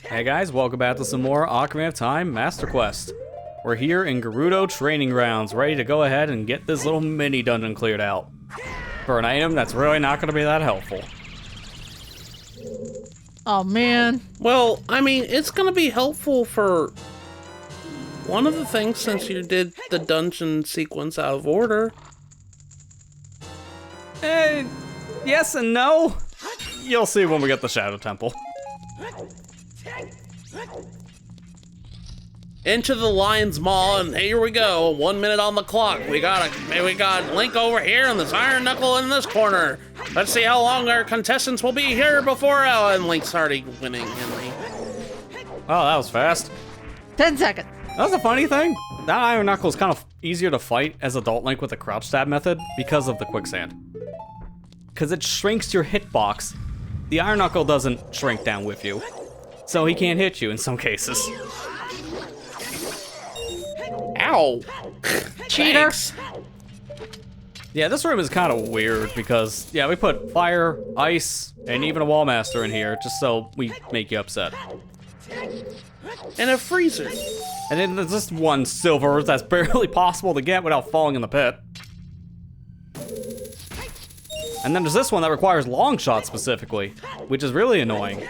Hey guys, welcome back to some more Ocarina of Time Master Quest. We're here in Gerudo Training Grounds, ready to go ahead and get this little mini dungeon cleared out. For an item that's really not going to be that helpful. Oh man. Well, I mean, it's gonna be helpful for one of the things since you did the dungeon sequence out of order. Yes and no. You'll see when we get the Shadow Temple. Into the Lion's Maw, and here we go. 1 minute on the clock. We got Link over here, and this Iron Knuckle in this corner. Let's see how long our contestants will be here before. Oh, and Link's already winning, Henry. Oh, that was fast. 10 seconds. That was a funny thing. That Iron Knuckle is kind of easier to fight as Adult Link with the crouch stab method because of the quicksand. Because it shrinks your hitbox. The Iron Knuckle doesn't shrink down with you, so he can't hit you in some cases. Ow! Cheater. Thanks. Yeah, this room is kind of weird because, yeah, we put fire, ice, and even a wall master in here just so we make you upset. And a freezer. And then there's just one silver that's barely possible to get without falling in the pit. And then there's this one that requires long shots specifically, which is really annoying.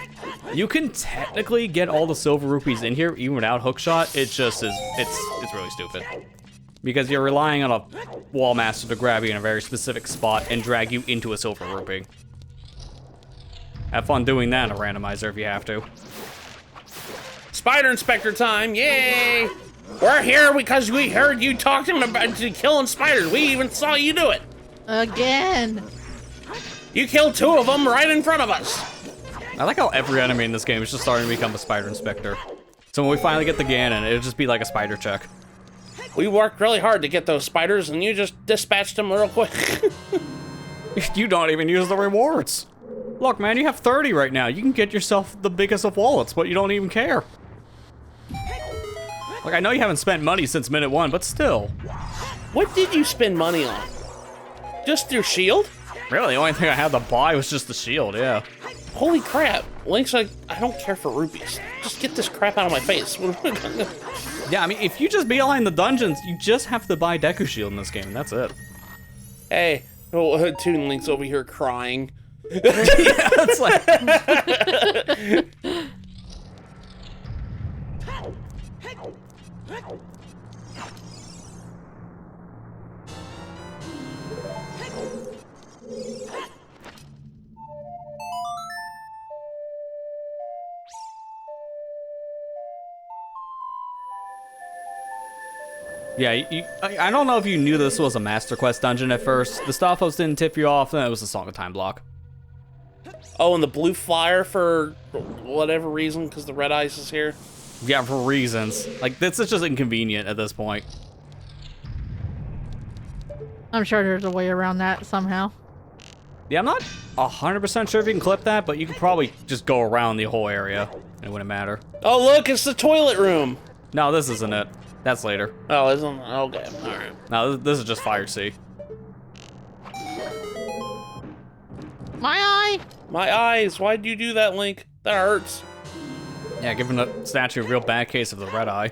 You can technically get all the silver rupees in here even without hook shot. It just is, it's really stupid. Because you're relying on a wall master to grab you in a very specific spot and drag you into a silver rupee. Have fun doing that in a randomizer if you have to. Spider Inspector time, yay! We're here because we heard you talking about killing spiders. We even saw you do it. Again. You killed 2 of them right in front of us. I like how every enemy in this game is just starting to become a spider inspector. So when we finally get the Ganon, it'll just be like a spider check. We worked really hard to get those spiders, and you just dispatched them real quick. You don't even use the rewards. Look, man, you have 30 right now. You can get yourself the biggest of wallets, but you don't even care. Like, I know you haven't spent money since minute 1, but still. What did you spend money on? Just your shield? Really, the only thing I had to buy was just the shield, yeah. Holy crap. Link's like, I don't care for rupees. Just get this crap out of my face. Yeah, I mean, if you just beeline the dungeons, you just have to buy Deku Shield in this game, and that's it. Hey, Toon Link's over here crying. Yeah, it's like... Yeah, I don't know if you knew this was a Master Quest dungeon at first. The Star Post didn't tip you off, and it was a Song of Time block. Oh, and the blue flyer for whatever reason, because the red ice is here. Yeah, for reasons. Like, this is just inconvenient at this point. I'm sure there's a way around that somehow. Yeah, I'm not 100% sure if you can clip that, but you could probably just go around the whole area. It wouldn't matter. Oh, look, it's the toilet room. No, this isn't it. That's later. Oh, isn't it? Okay, alright. No, this is just Fire Sea. My eye. My eyes, why'd you do that, Link? That hurts. Yeah, giving the statue a real bad case of the red eye.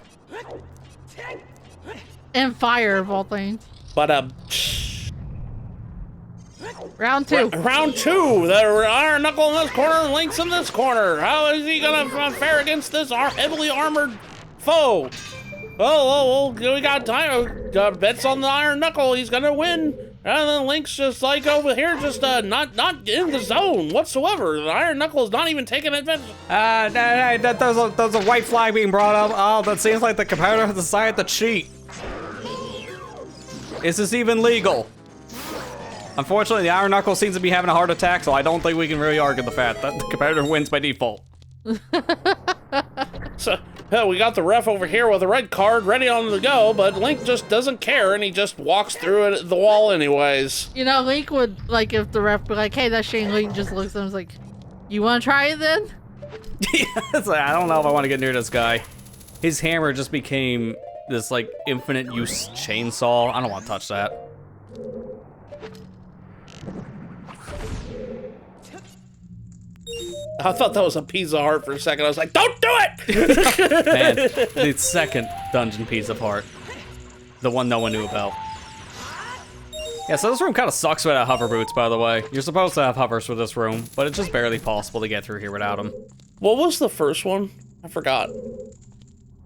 And fire of all things. But, Round 2. Round 2! The Iron Knuckle in this corner and Link's in this corner. How is he gonna fare against this heavily armored foe? Oh, we got time. Bets on the Iron Knuckle. He's gonna win. And then Link's just like over here, just not in the zone whatsoever. The Iron Knuckle is not even taking advantage. There's a white flag being brought up. Oh, that seems like the competitor has decided to cheat. Is this even legal? Unfortunately, the Iron Knuckle seems to be having a heart attack, so I don't think we can really argue the fact that the competitor wins by default. So, we got the ref over here with a red card ready on the go, but Link just doesn't care and he just walks through it, the wall anyways. You know, Link would, like, if the ref be like, hey, that's Shane, Link just looks at him and is like, you want to try it then? Yeah, it's like, I don't know if I want to get near this guy. His hammer just became this, like, infinite use chainsaw. I don't want to touch that. I thought that was a Pizza Heart for a second. I was like, don't do it! Man, the second dungeon piece of heart. The one no one knew about. Yeah, so this room kind of sucks without hover boots, by the way. You're supposed to have hovers for this room, but it's just barely possible to get through here without them. What was the first one? I forgot.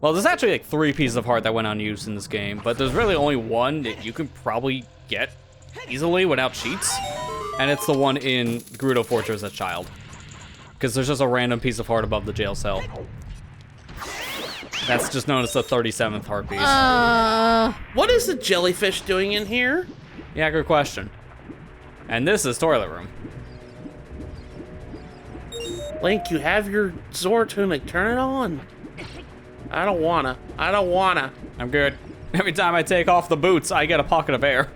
Well, there's actually like 3 pieces of heart that went unused in this game, but there's really only one that you can probably get easily without cheats, and it's the one in Gerudo Fortress as Child. Because there's just a random piece of heart above the jail cell. That's just known as the 37th heart piece. What is the jellyfish doing in here? Yeah, good question. And this is toilet room. Link, you have your Zora tunic. Turn it on. I don't wanna. I'm good. Every time I take off the boots, I get a pocket of air.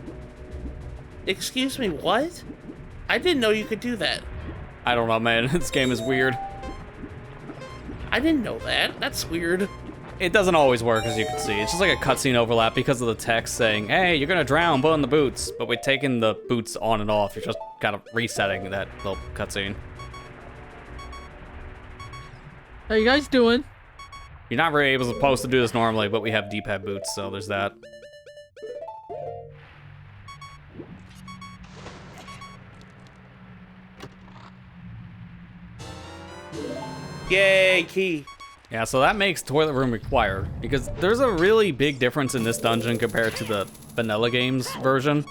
Excuse me, what? I didn't know you could do that. I don't know, man. This game is weird. I didn't know that. That's weird. It doesn't always work, as you can see. It's just like a cutscene overlap because of the text saying, hey, you're gonna drown, put on the boots. But with taking the boots on and off, you're just kind of resetting that little cutscene. How you guys doing? You're not really supposed to do this normally, but we have D-pad boots, so there's that. Yay, key. Yeah, so that makes toilet room required, because there's a really big difference in this dungeon compared to the vanilla games version.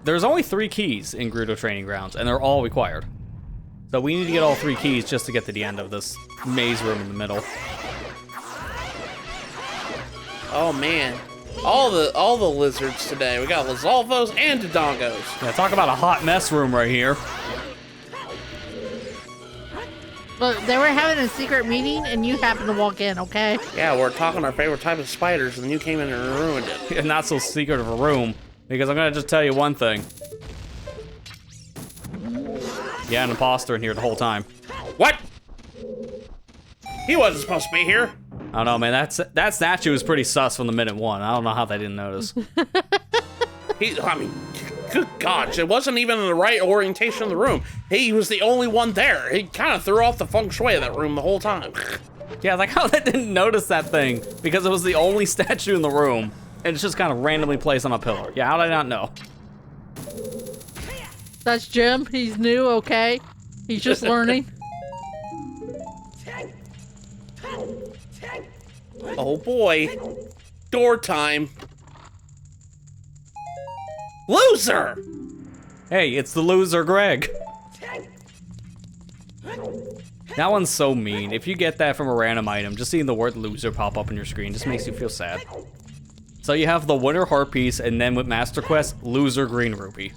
There's only 3 keys in Gerudo Training Grounds, and they're all required. So we need to get all 3 keys just to get to the end of this maze room in the middle. Oh man, all the lizards today. We got Lizalvos and Dodongos. Yeah, talk about a hot mess room right here. But they were having a secret meeting and you happened to walk in, okay? Yeah, we're talking our favorite type of spiders, and you came in and ruined it. Yeah, not so secret of a room, because I'm gonna just tell you one thing. Yeah, an imposter in here the whole time. What? He wasn't supposed to be here. I don't know, man. That statue is pretty sus from the minute 1. I don't know how they didn't notice. I mean, good gosh, it wasn't even in the right orientation of the room. He was the only one there. He kind of threw off the feng shui of that room the whole time. Yeah, like how they didn't notice that thing, because it was the only statue in the room, and it's just kind of randomly placed on a pillar. Yeah, how did I not know? That's Jim. He's new, okay? He's just learning. Oh boy. Door time. Loser! Hey, it's the loser, Greg. That one's so mean. If you get that from a random item, just seeing the word loser pop up on your screen just makes you feel sad. So you have the winner heart piece, and then with Master Quest, loser green rupee.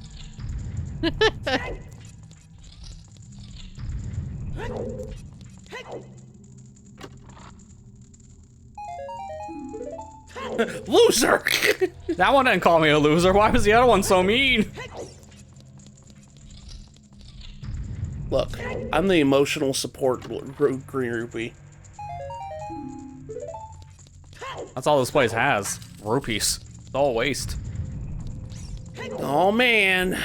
Loser! That one didn't call me a loser. Why was the other one so mean? Look, I'm the emotional support green rupee. That's all this place has. Rupees. It's all waste. Oh man.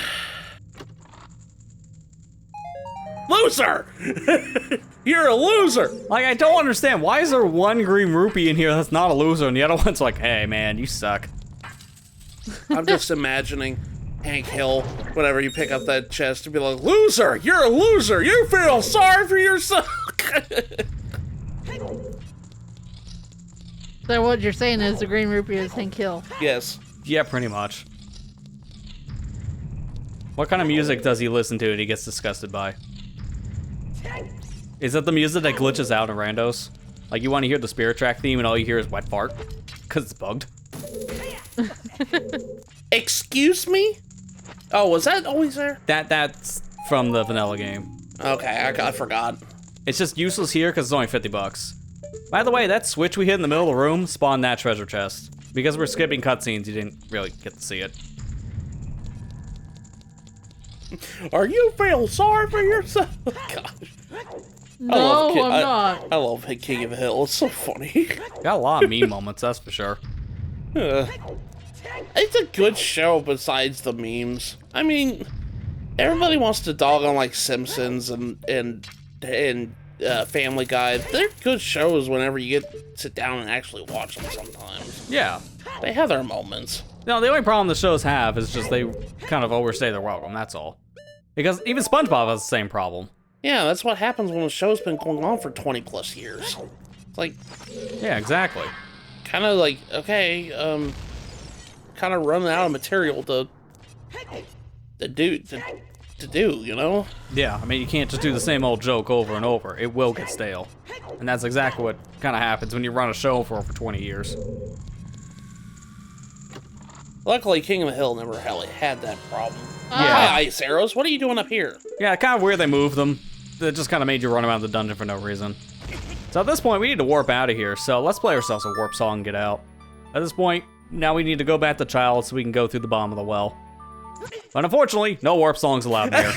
Loser! You're a loser! Like, I don't understand. Why is there one green rupee in here that's not a loser, and the other one's like, hey, man, you suck. I'm just imagining Hank Hill, whenever you pick up that chest, to be like, loser! You're a loser! You feel sorry for yourself! So what you're saying is the green rupee is Hank Hill. Yes. Yeah, pretty much. What kind of music does he listen to that he gets disgusted by? Is it the music that glitches out in randos? Like, you want to hear the Spirit Track theme and all you hear is wet fart? Because it's bugged. Excuse me? Oh, was that always there? That's from the vanilla game. Okay, I forgot. It's just useless here because it's only 50 bucks. By the way, that switch we hit in the middle of the room spawned that treasure chest. Because we're skipping cutscenes, you didn't really get to see it. Are you feeling sorry for yourself? Gosh. No, I'm not. I love King of the Hill. It's so funny. Got a lot of meme moments, that's for sure. It's a good show besides the memes. I mean, everybody wants to dog on like Simpsons and and Family Guy, they're good shows whenever you sit down and actually watch them sometimes. Yeah. They have their moments. No, the only problem the shows have is just they kind of overstay their welcome, that's all. Because even SpongeBob has the same problem. Yeah, that's what happens when a show's been going on for 20 plus years. It's like... Yeah, exactly. Kind of like, okay, kind of running out of material to do, you know? Yeah, I mean, you can't just do the same old joke over and over. It will get stale. And that's exactly what kind of happens when you run a show for over 20 years. Luckily, King of the Hill never really had that problem. Yeah. Hi, Ice Arrows. What are you doing up here? Yeah, kind of weird they moved them. It just kind of made you run around the dungeon for no reason. So at this point, we need to warp out of here. So let's play ourselves a warp song and get out. At this point, now we need to go back to Child so we can go through the bottom of the well. But unfortunately, no warp songs allowed here.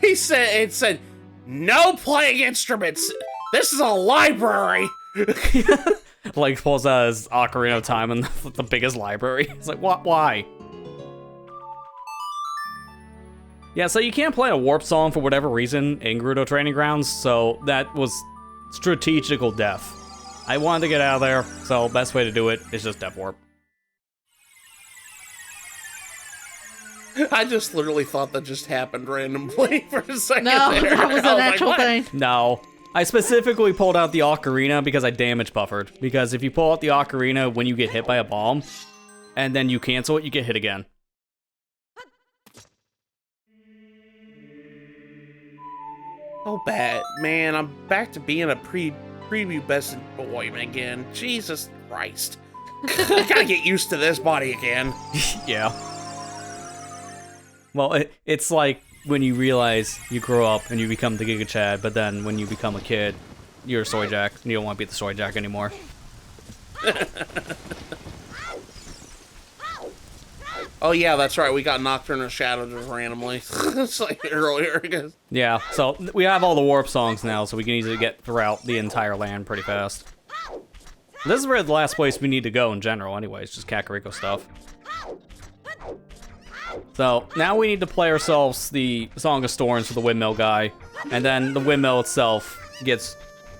It said, no playing instruments. This is a library. Like pulls out his Ocarina of Time in the biggest library. It's like, what? Why? Yeah, so you can't play a warp song for whatever reason in Gerudo Training Grounds, so that was strategical death. I wanted to get out of there, so best way to do it is just death warp. I just literally thought that just happened randomly for a second. No, there. that was an actual thing. No. I specifically pulled out the Ocarina because I damage buffered. Because if you pull out the Ocarina when you get hit by a bomb, and then you cancel it, you get hit again. Oh, bad. Man, I'm back to being a preview best boy again. Jesus Christ. I gotta get used to this body again. Yeah. Well, it's like when you realize you grow up and you become the Giga Chad, but then when you become a kid, you're a Soy Jack, and you don't want to be the Soy Jack anymore. Oh yeah, that's right. We got Nocturne of Shadow just randomly. It's like earlier, I guess. Yeah, so we have all the warp songs now, so we can easily get throughout the entire land pretty fast. This is where the last place we need to go in general anyways, just Kakariko stuff. So, now we need to play ourselves the Song of Storms for the windmill guy, and then the windmill itself gets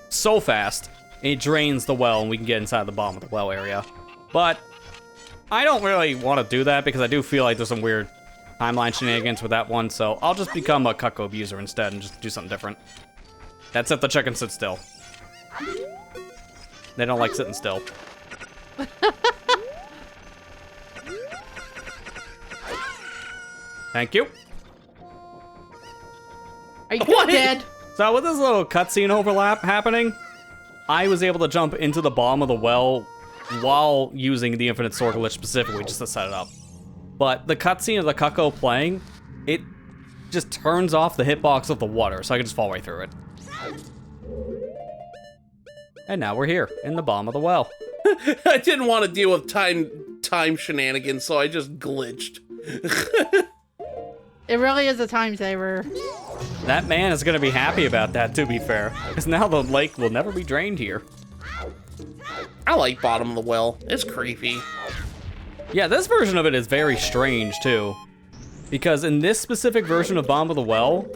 so fast, it drains the well, and we can get inside the bottom of the well area. But I don't really want to do that, because I do feel like there's some weird timeline shenanigans with that one, so I'll just become a Cucko abuser instead and just do something different. That's if the chickens sit still. They don't like sitting still. Thank you. Are you What? dead? So with this little cutscene overlap happening, I was able to jump into the bottom of the well while using the Infinite Sword glitch specifically just to set it up. But the cutscene of the Cucko playing, it just turns off the hitbox of the water, so I can just fall right through it. And now we're here, in the bottom of the well. I didn't want to deal with time shenanigans, so I just glitched. It really is a time saver. That man is gonna be happy about that, to be fair, because now the lake will never be drained here. I like bottom of the well. It's creepy. Yeah, this version of it is very strange, too. Because in this specific version of Bottom of the Well,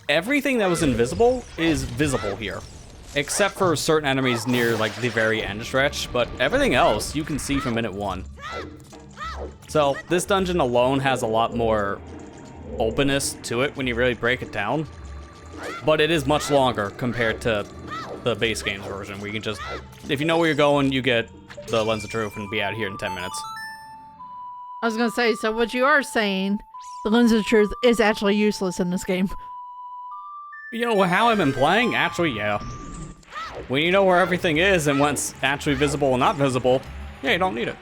everything that was invisible is visible here. Except for certain enemies near, like, the very end stretch, but everything else you can see from minute 1. So, this dungeon alone has a lot more openness to it when you really break it down. But it is much longer compared to the base game's version, where you can just, if you know where you're going, you get the Lens of Truth and be out of here in 10 minutes. I was gonna say, so what you are saying, the Lens of Truth is actually useless in this game. You know how I've been playing? Actually, yeah. When you know where everything is and what's actually visible and not visible, yeah, you don't need it.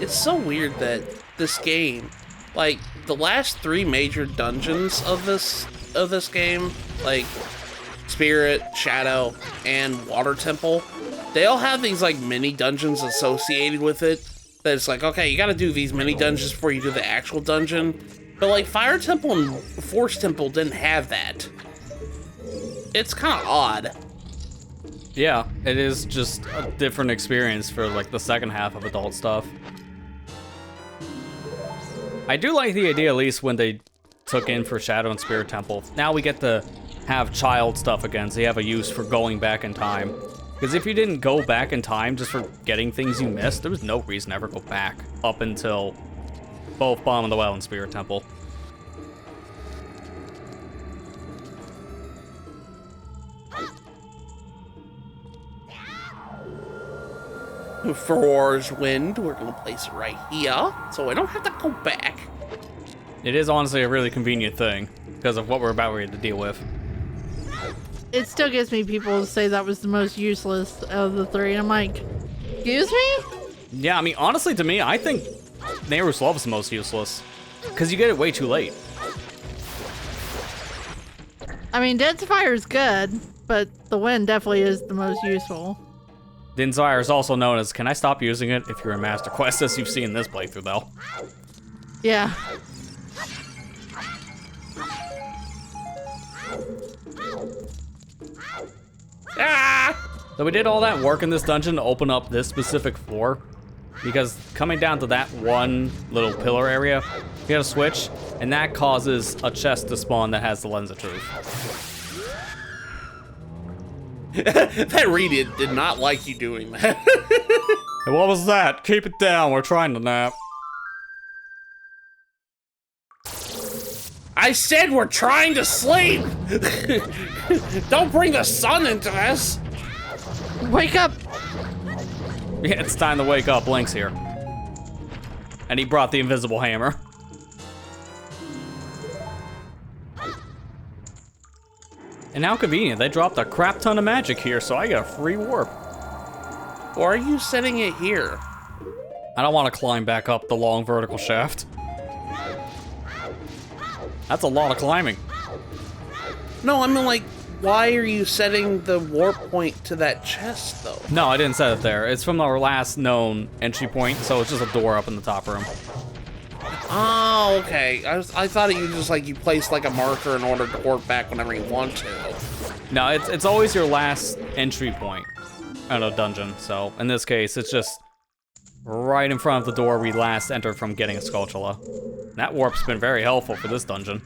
It's so weird that this game, like, the last 3 major dungeons of this game, like Spirit, Shadow, and Water Temple, they all have these, like, mini dungeons associated with it. That it's like, okay, you gotta do these mini dungeons before you do the actual dungeon. But, like, Fire Temple and Force Temple didn't have that. It's kind of odd. Yeah, it is just a different experience for, like, the second half of adult stuff. I do like the idea, at least when they took in for Shadow and Spirit Temple. Now we get to have child stuff again, so you have a use for going back in time. Because if you didn't go back in time just for getting things you missed, there was no reason to ever go back up until both Bomb of the Well and Spirit Temple. Forge Wind, we're gonna place it right here, so I don't have to go back. It is honestly a really convenient thing because of what we're about ready to deal with. It still gets me people to say that was the most useless of the three. And I'm like, excuse me? Yeah, I mean, honestly, to me, I think Nehru's Love is the most useless because you get it way too late. I mean, Dead's Fire is good, but the wind definitely is the most useful. Dinzire is also known as, can I stop using it if you're a Master Quest, as you've seen this playthrough, though. Yeah. Ah! So we did all that work in this dungeon to open up this specific floor, because coming down to that one little pillar area, you get a switch, and that causes a chest to spawn that has the Lens of Truth. That Reed did not like you doing that. Hey, what was that? Keep it down, we're trying to nap. I said we're trying to sleep! Don't bring the sun into this! Wake up! Yeah, it's time to wake up, Link's here. And he brought the invisible hammer. And how convenient, they dropped a crap ton of magic here, so I get a free warp. Or are you setting it here? I don't want to climb back up the long vertical shaft. That's a lot of climbing. No, I mean, like, why are you setting the warp point to that chest, though? No, I didn't set it there. It's from our last known entry point, so it's just a door up in the top room. Oh, okay. I thought you just, like, you placed, like, a marker in order to warp back whenever you want to. No, it's always your last entry point in a dungeon, so in this case, it's just right in front of the door we last entered from getting a Skulltula. That warp's been very helpful for this dungeon.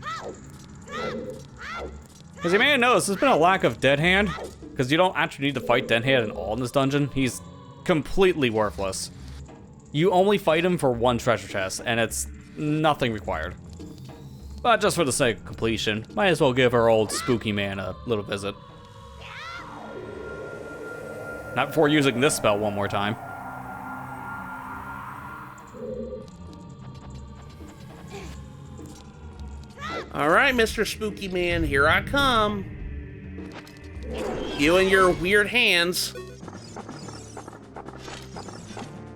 As you may have noticed, there's been a lack of Dead Hand, because you don't actually need to fight Dead Hand at all in this dungeon. He's completely worthless. You only fight him for one treasure chest, and it's nothing required. But just for the sake of completion, might as well give our old spooky man a little visit. Not before using this spell one more time. All right, Mr. Spooky Man, here I come. You and your weird hands.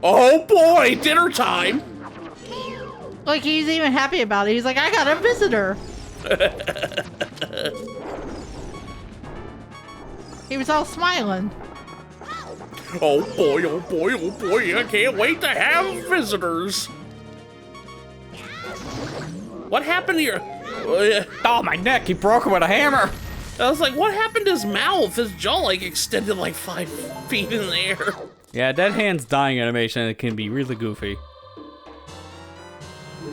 Oh boy, dinner time! Like, he's even happy about it. He's like, I got a visitor. He was all smiling. Oh boy, oh boy, oh boy, I can't wait to have visitors. What happened to your... Oh, my neck! He broke it with a hammer! I was like, what happened to his mouth? His jaw, like, extended like 5 feet in the air. Yeah, Dead Hand's dying animation, it can be really goofy.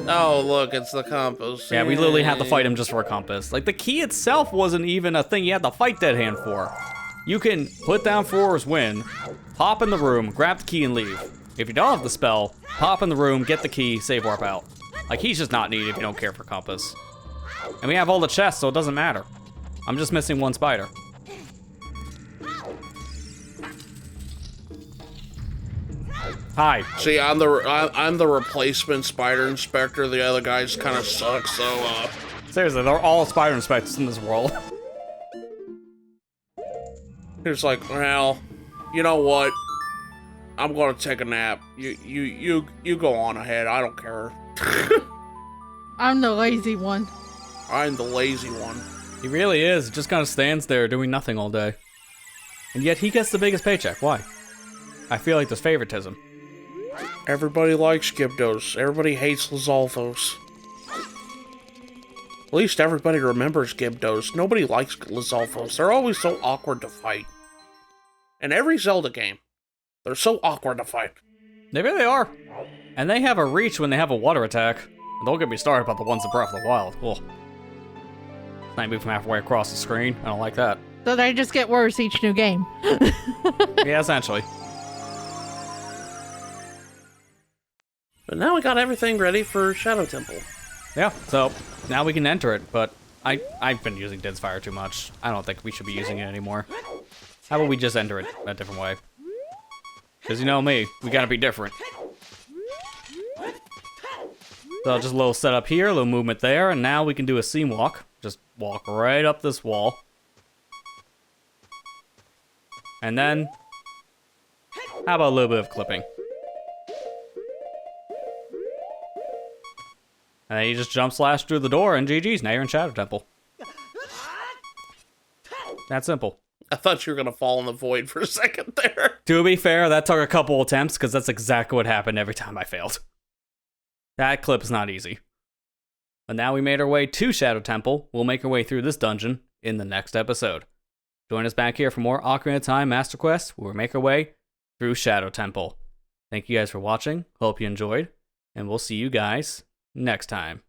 Oh, look, it's the compass. Yeah, we literally had to fight him just for a compass. Like, the key itself wasn't even a thing you had to fight Dead Hand for. You can put down Foror's Wind, hop in the room, grab the key, and leave. If you don't have the spell, hop in the room, get the key, save warp out. Like, he's just not needed if you don't care for compass. And we have all the chests, so it doesn't matter. I'm just missing one spider. Hi. See, I'm the replacement spider inspector. The other guys kind of suck, so, Seriously, they're all spider inspectors in this world. it's like, well, you know what? I'm gonna take a nap. You go on ahead. I don't care. I'm the lazy one. I'm the lazy one. He really is. Just kind of stands there doing nothing all day. And yet he gets the biggest paycheck. Why? I feel like there's favoritism. Everybody likes Gyptos. Everybody hates Lizalfos. At least everybody remembers Gyptos. Nobody likes Lizalfos. They're always so awkward to fight. In every Zelda game, they're so awkward to fight. They really are. And they have a reach when they have a water attack. And don't get me started about the ones in Breath of the Wild. Ugh. I move from halfway across the screen. I don't like that. So they just get worse each new game. Yeah, essentially. But now we got everything ready for Shadow Temple. Yeah, so now we can enter it, but I've been using Din's Fire too much. I don't think we should be using it anymore. How about we just enter it a different way? Because you know me, we gotta be different. So just a little setup here, a little movement there, and now we can do a seam walk. Just walk right up this wall. And then, how about a little bit of clipping? And then you just jump slash through the door and GG's, now you're in Shadow Temple. That simple. I thought you were gonna fall in the void for a second there. To be fair, that took a couple attempts, because that's exactly what happened every time I failed. That clip is not easy. But now we made our way to Shadow Temple. We'll make our way through this dungeon in the next episode. Join us back here for more Ocarina of Time Master Quest, where we make our way through Shadow Temple. Thank you guys for watching. Hope you enjoyed. And we'll see you guys next time.